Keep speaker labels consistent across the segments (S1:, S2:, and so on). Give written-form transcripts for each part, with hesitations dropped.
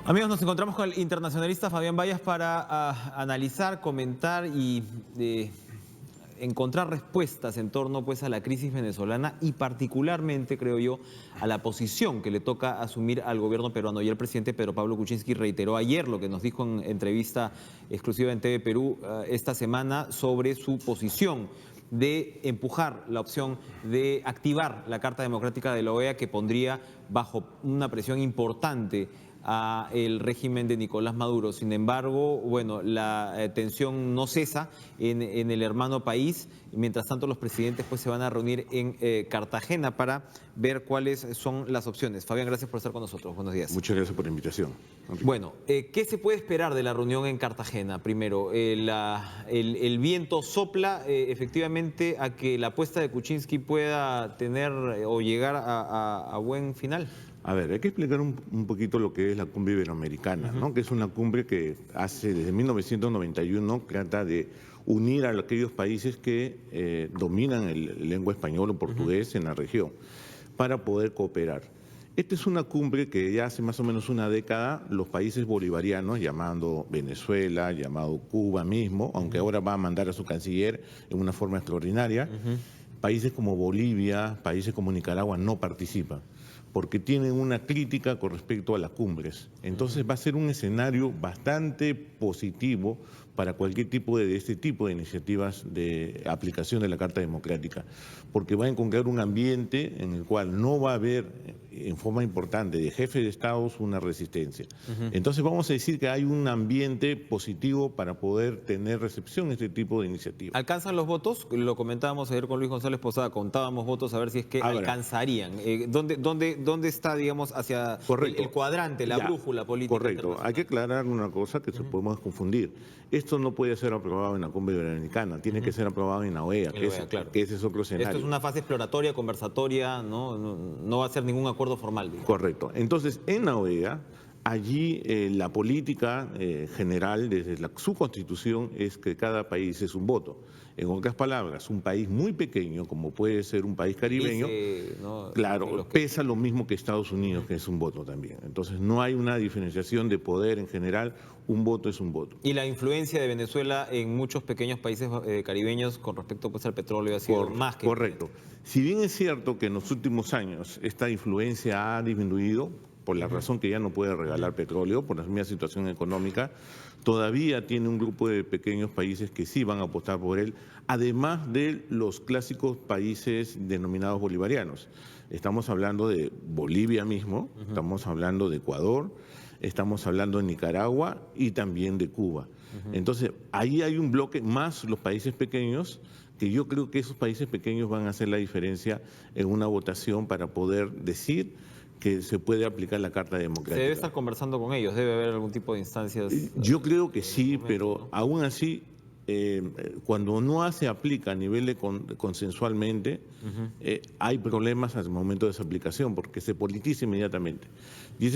S1: Amigos, nos encontramos con el internacionalista Fabián Bayas para analizar, comentar y encontrar respuestas en torno pues, a la crisis venezolana y particularmente, creo yo, a la posición que le toca asumir al gobierno peruano. Y el presidente Pedro Pablo Kuczynski reiteró ayer lo que nos dijo en entrevista exclusiva en TV Perú esta semana sobre su posición de empujar la opción de activar la Carta Democrática de la OEA, que pondría bajo una presión importante a el régimen de Nicolás Maduro. Sin embargo, bueno, la tensión no cesa en el hermano país. Mientras tanto, los presidentes pues se van a reunir en Cartagena para ver cuáles son las opciones. Fabián, gracias por estar con nosotros. Buenos días.
S2: Muchas gracias por la invitación.
S1: Bueno, ¿qué se puede esperar de la reunión en Cartagena? Primero, el viento sopla efectivamente a que la apuesta de Kuczynski pueda tener o llegar a buen final.
S2: A ver, hay que explicar un poquito lo que es la cumbre iberoamericana, ¿no? Que es una cumbre que hace desde 1991 trata de unir a aquellos países que dominan el lengua español o portugués en la región para poder cooperar. Esta es una cumbre que ya hace más o menos una década los países bolivarianos, llamando Venezuela, llamado Cuba mismo, aunque ahora va a mandar a su canciller en una forma extraordinaria, países como Bolivia, países como Nicaragua no participan, porque tienen una crítica con respecto a las cumbres. Entonces va a ser un escenario bastante positivo para cualquier tipo de este tipo de iniciativas de aplicación de la Carta Democrática, porque va a encontrar un ambiente en el cual no va a haber en forma importante de jefes de Estados una resistencia. Entonces vamos a decir que hay un ambiente positivo para poder tener recepción a este tipo de iniciativas.
S1: ¿Alcanzan los votos? Lo comentábamos ayer con Luis González Posada, contábamos votos a ver si es que alcanzarían. ¿Dónde está, digamos, hacia el cuadrante, la brújula política?
S2: Correcto. Hay que aclarar una cosa que se podemos confundir. Esto no puede ser aprobado en la Cumbre Iberoamericana, tiene que ser aprobado en la OEA, que ese es otro escenario.
S1: Esto es una fase exploratoria, conversatoria, no va a ser ningún acuerdo formal. Digamos.
S2: Correcto. Entonces, en la OEA, allí la política general, desde su constitución, es que cada país es un voto. En otras palabras, un país muy pequeño, como puede ser un país caribeño, claro, pesa lo mismo que Estados Unidos, que es un voto también. Entonces, no hay una diferenciación de poder en general, un voto es un voto.
S1: Y la influencia de Venezuela en muchos pequeños países caribeños con respecto pues, al petróleo ha sido más que...
S2: Correcto. Si bien es cierto que en los últimos años esta influencia ha disminuido, por la razón que ya no puede regalar petróleo, por la misma situación económica, todavía tiene un grupo de pequeños países que sí van a apostar por él, además de los clásicos países denominados bolivarianos. Estamos hablando de Bolivia mismo, estamos hablando de Ecuador, estamos hablando de Nicaragua y también de Cuba. Entonces, ahí hay un bloque más los países pequeños, que yo creo que esos países pequeños van a hacer la diferencia en una votación para poder decir que se puede aplicar la Carta Democrática.
S1: Se debe estar conversando con ellos, debe haber algún tipo de instancias.
S2: Yo creo que sí, pero aún así, cuando no se aplica a nivel de consensualmente, hay problemas al momento de su aplicación, porque se politiza inmediatamente.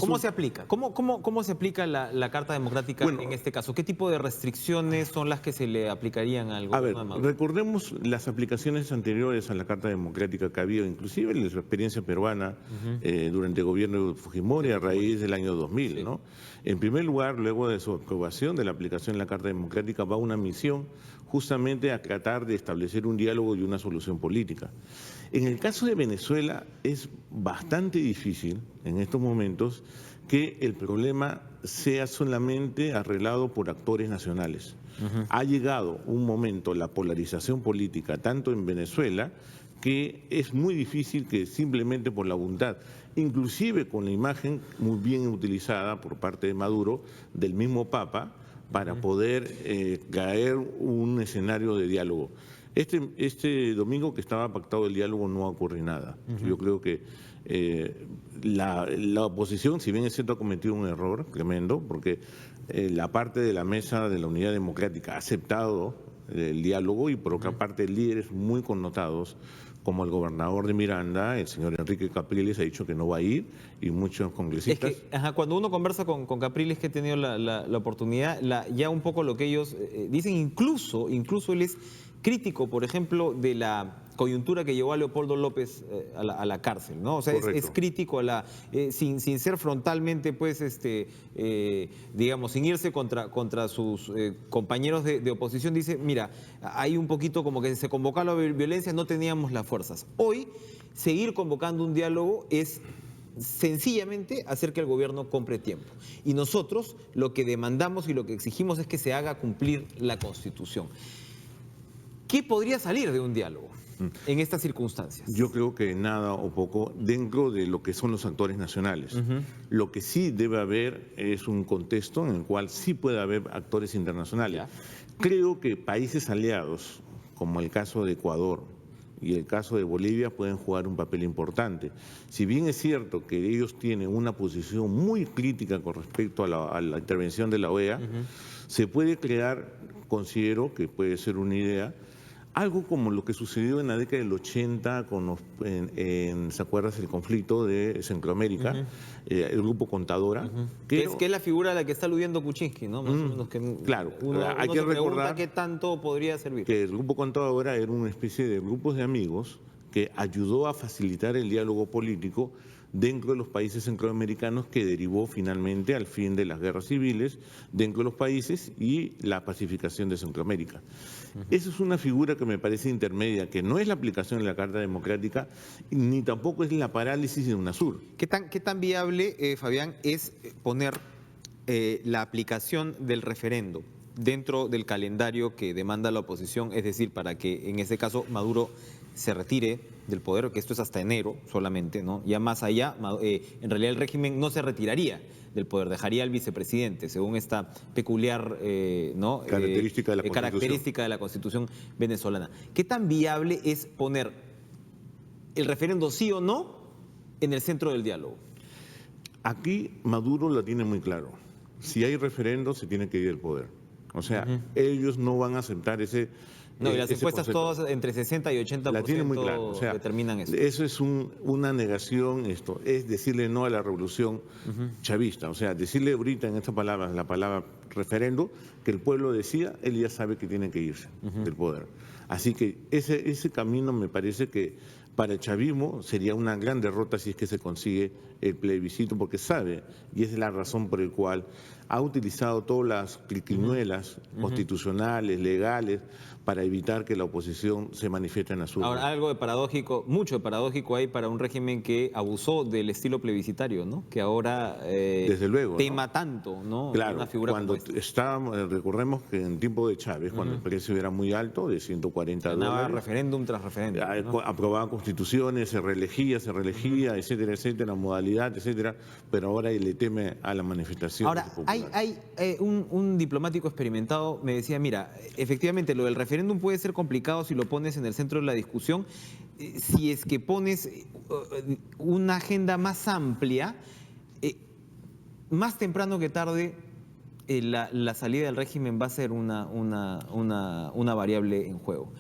S1: ¿Cómo se aplica? ¿Cómo se aplica la Carta Democrática en este caso? ¿Qué tipo de restricciones son las que se le aplicarían al gobierno de Maduro?
S2: Recordemos las aplicaciones anteriores a la Carta Democrática que ha habido, inclusive la experiencia peruana durante el gobierno de Fujimori a raíz del año 2000, ¿no? En primer lugar, luego de su aprobación de la aplicación de la Carta Democrática, va una misión justamente a tratar de establecer un diálogo y una solución política. En el caso de Venezuela es bastante difícil en estos momentos que el problema sea solamente arreglado por actores nacionales. Ha llegado un momento, la polarización política, tanto en Venezuela, que es muy difícil que simplemente por la voluntad, inclusive con la imagen muy bien utilizada por parte de Maduro, del mismo Papa, para poder caer un escenario de diálogo. Este domingo que estaba pactado el diálogo no ocurre nada. Yo creo que la oposición, si bien es cierto, ha cometido un error tremendo, porque la parte de la mesa de la Unidad Democrática ha aceptado el diálogo y por otra parte líderes muy connotados como el gobernador de Miranda, el señor Enrique Capriles, ha dicho que no va a ir, y muchos congresistas.
S1: Es que, cuando uno conversa con Capriles, que he tenido la oportunidad, ya un poco lo que ellos dicen, incluso él es crítico, por ejemplo, de la coyuntura que llevó a Leopoldo López a la cárcel, ¿no? O sea, es crítico sin ser frontalmente, pues, digamos, sin irse contra sus compañeros de oposición, dice, mira, hay un poquito como que se convocó a la violencia, no teníamos las fuerzas. Hoy, seguir convocando un diálogo es sencillamente hacer que el gobierno compre tiempo. Y nosotros lo que demandamos y lo que exigimos es que se haga cumplir la Constitución. ¿Qué podría salir de un diálogo en estas circunstancias?
S2: Yo creo que nada o poco dentro de lo que son los actores nacionales. Lo que sí debe haber es un contexto en el cual sí puede haber actores internacionales. Creo que países aliados, como el caso de Ecuador y el caso de Bolivia, pueden jugar un papel importante. Si bien es cierto que ellos tienen una posición muy crítica con respecto a la intervención de la OEA, se puede crear, considero que puede ser una idea, algo como lo que sucedió en la década del 80 con ¿se acuerdas el conflicto de Centroamérica? El grupo Contadora.
S1: Que es la figura a la que está aludiendo Kuczynski, ¿no? Más o menos
S2: claro, hay
S1: uno
S2: que
S1: se
S2: recordar
S1: pregunta qué tanto podría servir.
S2: Que el grupo Contadora era una especie de grupos de amigos que ayudó a facilitar el diálogo político dentro de los países centroamericanos, que derivó finalmente al fin de las guerras civiles dentro de los países y la pacificación de Centroamérica. Esa es una figura que me parece intermedia, que no es la aplicación de la Carta Democrática, ni tampoco es la parálisis de UNASUR.
S1: ¿Qué tan viable, Fabián, es poner la aplicación del referendo dentro del calendario que demanda la oposición? Es decir, para que en ese caso Maduro se retire del poder, que esto es hasta enero solamente, ¿no? Ya más allá, en realidad el régimen no se retiraría del poder, dejaría al vicepresidente, según esta peculiar característica de la Constitución venezolana. ¿Qué tan viable es poner el referendo sí o no en el centro del diálogo?
S2: Aquí Maduro lo tiene muy claro. Si hay referendo, se tiene que ir del poder. O sea, ellos no van a aceptar ese...
S1: No, y las encuestas todas entre 60 y 80%
S2: la tienen muy claro. O sea,
S1: determinan eso.
S2: Eso es una negación, es decirle no a la revolución chavista. O sea, decirle ahorita en estas palabras, la palabra referendo, que el pueblo decía, él ya sabe que tiene que irse del poder. Así que ese camino me parece que para el chavismo sería una gran derrota si es que se consigue el plebiscito, porque sabe, y es la razón por la cual ha utilizado todas las triquiñuelas constitucionales, legales, para evitar que la oposición se manifieste en las urnas.
S1: Ahora, algo de paradójico, mucho de paradójico hay para un régimen que abusó del estilo plebiscitario, ¿no? Que ahora
S2: desde luego,
S1: tema tanto, ¿no?
S2: Claro,
S1: una figura
S2: cuando
S1: como esta.
S2: estábamos, recordemos que en tiempo de Chávez, cuando el precio era muy alto, de $140,
S1: referéndum tras referéndum, ¿no?
S2: Aprobaban constituciones, se reelegía, etcétera, etcétera, modalidad, etcétera, pero ahora le teme a la manifestación.
S1: Ahora, hay un diplomático experimentado me decía, mira, efectivamente lo del referéndum puede ser complicado si lo pones en el centro de la discusión, si es que pones una agenda más amplia, más temprano que tarde la salida del régimen va a ser una variable en juego.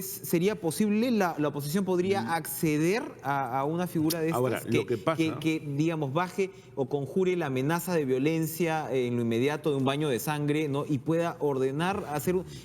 S1: ¿Sería posible, la oposición podría acceder a una figura de estas?
S2: Ahora, lo que pasa...
S1: que, digamos, baje o conjure la amenaza de violencia en lo inmediato de un baño de sangre, ¿no? Y pueda ordenar,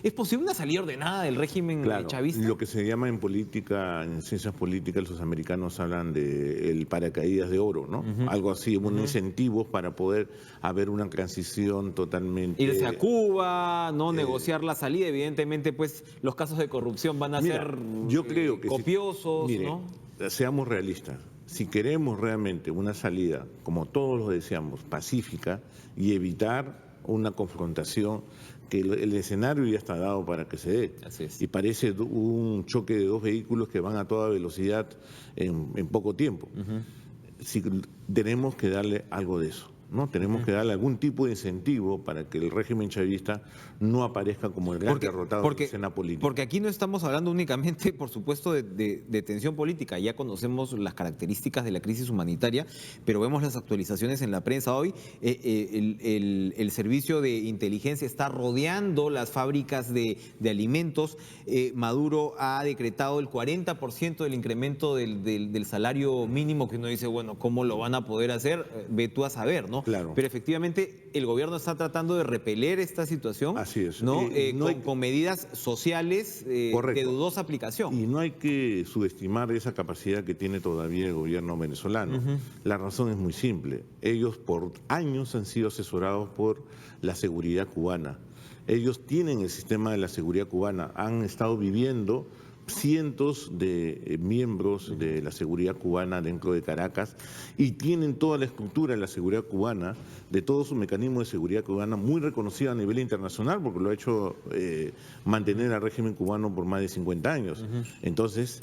S1: ¿es posible una salida ordenada del régimen chavista?
S2: Lo que se llama en política, en ciencias políticas, los americanos hablan de el paracaídas de oro, ¿no? Algo así, incentivos para poder haber una transición totalmente...
S1: Irse a Cuba, no negociar la salida, evidentemente pues los casos de corrupción van a ser
S2: yo creo que
S1: copiosos, ¿no?
S2: Seamos realistas, si queremos realmente una salida, como todos lo deseamos, pacífica, y evitar una confrontación, que el escenario ya está dado para que se dé.
S1: Así es.
S2: Y parece un choque de dos vehículos que van a toda velocidad en poco tiempo. Si tenemos que darle algo de eso, ¿no? Tenemos que darle algún tipo de incentivo para que el régimen chavista no aparezca como el gran derrotado de la escena política.
S1: Porque aquí no estamos hablando únicamente, por supuesto, de tensión política. Ya conocemos las características de la crisis humanitaria, pero vemos las actualizaciones en la prensa hoy. El servicio de inteligencia está rodeando las fábricas de alimentos. Maduro ha decretado el 40% del incremento del salario mínimo, que uno dice, bueno, ¿cómo lo van a poder hacer? Ve tú a saber, ¿no?
S2: Claro.
S1: Pero efectivamente el gobierno está tratando de repeler esta situación,
S2: Así es.
S1: ¿no?
S2: No hay-
S1: Con medidas sociales de
S2: Correcto.
S1: dudosa aplicación.
S2: Y no hay que subestimar esa capacidad que tiene todavía el gobierno venezolano. La razón es muy simple. Ellos por años han sido asesorados por la seguridad cubana. Ellos tienen el sistema de la seguridad cubana. Han estado viviendo cientos de miembros de la seguridad cubana dentro de Caracas y tienen toda la estructura de la seguridad cubana, de todo su mecanismo de seguridad cubana muy reconocido a nivel internacional porque lo ha hecho mantener al régimen cubano por más de 50 años. Entonces,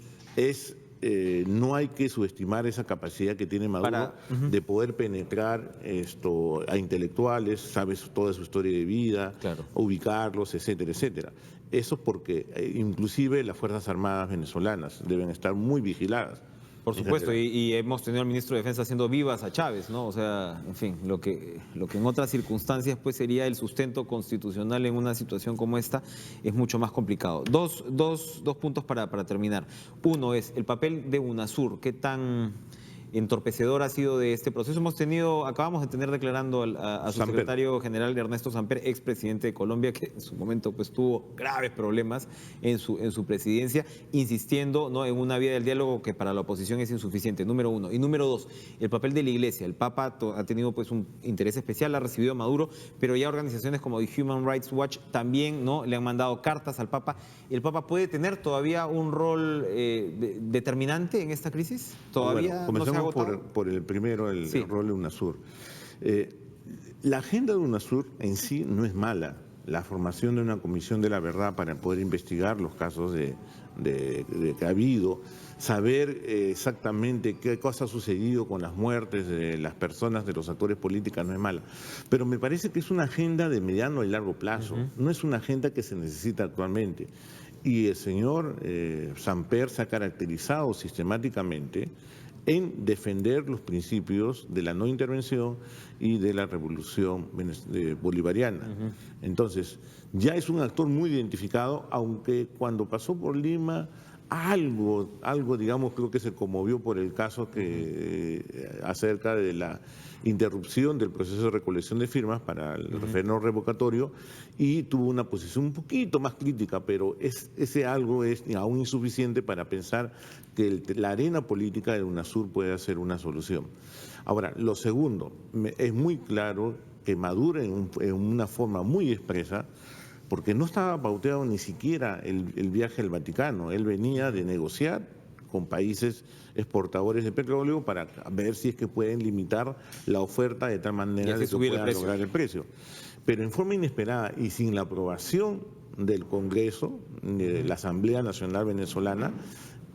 S2: no hay que subestimar esa capacidad que tiene Maduro de poder penetrar a intelectuales, sabes toda su historia de vida,
S1: Claro.
S2: ubicarlos, etcétera, etcétera. Eso es porque inclusive las Fuerzas Armadas venezolanas deben estar muy vigiladas.
S1: Por supuesto, y hemos tenido al ministro de Defensa haciendo vivas a Chávez, ¿no? O sea, en fin, lo que en otras circunstancias pues sería el sustento constitucional en una situación como esta es mucho más complicado. Dos puntos para terminar. Uno es el papel de UNASUR, ¿qué tan entorpecedor ha sido de este proceso? Acabamos de tener declarando a su
S2: Samper.
S1: secretario general Ernesto Samper, expresidente de Colombia, que en su momento pues tuvo graves problemas en su presidencia, insistiendo, ¿no?, en una vía del diálogo que para la oposición es insuficiente, número uno. Y número dos, el papel de la Iglesia. El Papa ha tenido pues un interés especial, ha recibido a Maduro, pero ya organizaciones como the Human Rights Watch también, ¿no?, le han mandado cartas al Papa. ¿El Papa puede tener todavía un rol determinante en esta crisis? ¿Todavía
S2: Bueno,
S1: no se ha
S2: comencemos por el primero, el rol de UNASUR. La agenda de UNASUR en sí no es mala. La formación de una comisión de la verdad para poder investigar los casos de que ha habido, saber exactamente qué cosa ha sucedido con las muertes de las personas, de los actores políticos, no es mala. Pero me parece que es una agenda de mediano y largo plazo, no es una agenda que se necesita actualmente. Y el señor Samper se ha caracterizado sistemáticamente en defender los principios de la no intervención y de la revolución bolivariana. Entonces, ya es un actor muy identificado, aunque cuando pasó por Lima, algo, digamos, creo que se conmovió por el caso acerca de la interrupción del proceso de recolección de firmas para el referéndum revocatorio y tuvo una posición un poquito más crítica, pero ese algo es aún insuficiente para pensar que la arena política de UNASUR puede ser una solución. Ahora, lo segundo, es muy claro que Maduro en una forma muy expresa, porque no estaba pauteado ni siquiera el viaje al Vaticano, él venía de negociar con países exportadores de petróleo para ver si es que pueden limitar la oferta de tal manera de que puedan lograr el precio. Pero en forma inesperada y sin la aprobación del Congreso, de la Asamblea Nacional Venezolana,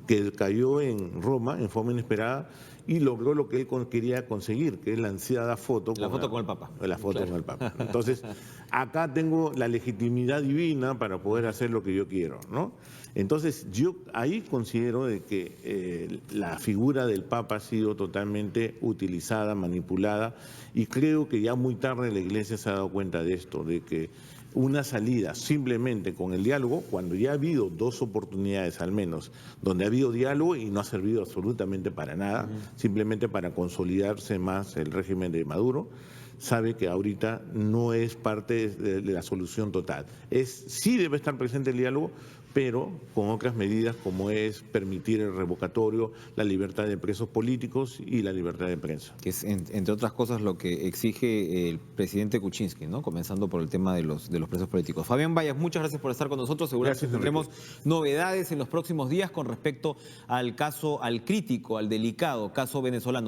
S2: que cayó en Roma en forma inesperada y logró lo que él quería conseguir, que es la ansiada foto.
S1: La foto con el Papa.
S2: La foto con el Papa. Entonces, acá tengo la legitimidad divina para poder hacer lo que yo quiero, ¿no? Entonces, yo ahí considero de que la figura del Papa ha sido totalmente utilizada, manipulada, y creo que ya muy tarde la Iglesia se ha dado cuenta de esto, de que una salida simplemente con el diálogo, cuando ya ha habido dos oportunidades al menos, donde ha habido diálogo y no ha servido absolutamente para nada, simplemente para consolidarse más el régimen de Maduro, sabe que ahorita no es parte de la solución total. Sí debe estar presente el diálogo, pero con otras medidas como es permitir el revocatorio, la libertad de presos políticos y la libertad de prensa.
S1: Que es, entre otras cosas, lo que exige el presidente Kuczynski, ¿no? Comenzando por el tema de los presos políticos. Fabián Bayas, muchas gracias por estar con nosotros. Seguramente tendremos novedades en los próximos días con respecto al caso, al crítico, al delicado caso venezolano.